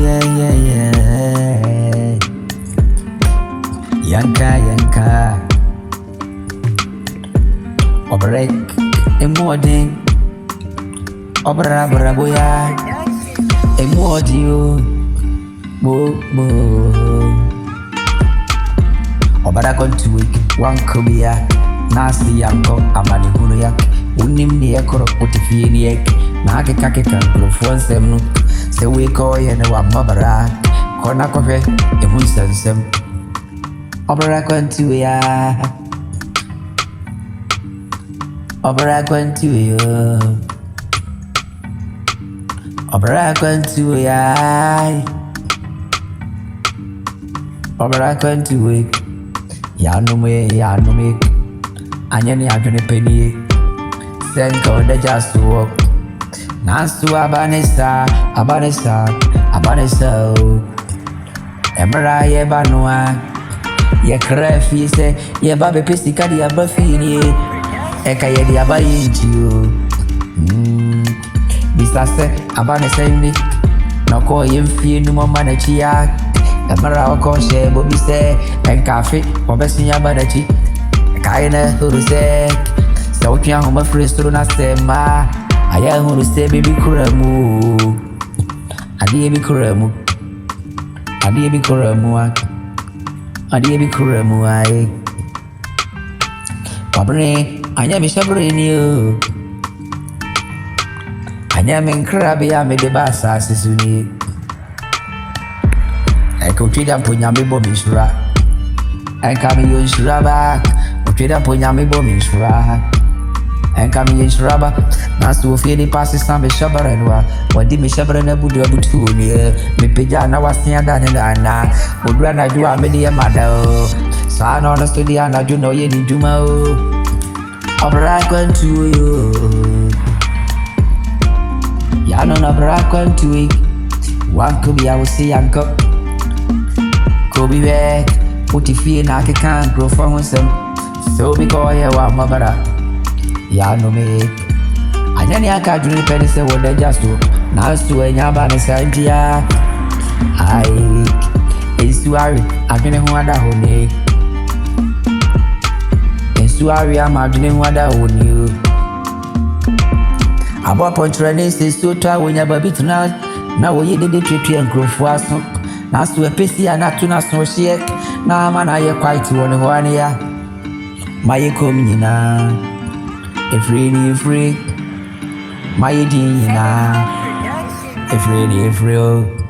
yeah. Yanka. Obrek, emoting. Obra boya. Emodio. Bo. Obara kontuik. Wankobia. Nasi yanko. Amani hunuyak. Unim ni ekoro. Utifie ni ek. Na kake kanklo fonsem. Se we call ye no mabara. Kona kofe. Emun sensem. Obara kontuya. Obara kontuya. Obara kontuya. Obara kontuya. Ya no me. Anyani adwene penny. Senko de just walk. Nasu abanesa. Emra ye banwa. Ye krefi se ye babe pisika di abafini. Eka ye di abayinju. Bisase abanesa indi. Noko ye mfi numo manachia. Emra oko she bobise. Enkafi wabesi abanachi. Kaina huruse. Sa ukiya homa fristru na sema. Aya huruse baby kuramu. Adi bi kuramu ai. Pabre anya mi sabre ni o. Anya men krabi ya me de basa sisuni. Ai ko tida punya me bo misura. Ai ka mi yo sura ba. Ko tida punya me bo misura. Ai ka mi yo sura ba. Nasu fili pasi sambe shabarenwa. Wadi mi shabarena budu abutu ni. Mi peja na wasia dana. Udra na jua medi ya madao. Sana na studia na juno ye ni juma o. Obra kwantu yo. Ya no na obra kwantu yo. Wankubi ya usi yanko. Kobi we. Utifie na kekan grofo honsem. So mi koye wa mabara. Ya no me. Anyani akadwene pene se wode jasto. Na so enyaba ne santia. Ai. Esuari adwene ho ada ho ne. Esuari amadwene ho ada ho ne. Abo pontrane se so twa wonya babit na wo ye de twetwe enkrofo aso. Na so epesi anatu na so hye. Na ama na ye quite won ho ane ya. Maye kom nyina. Free. My dinner, if really,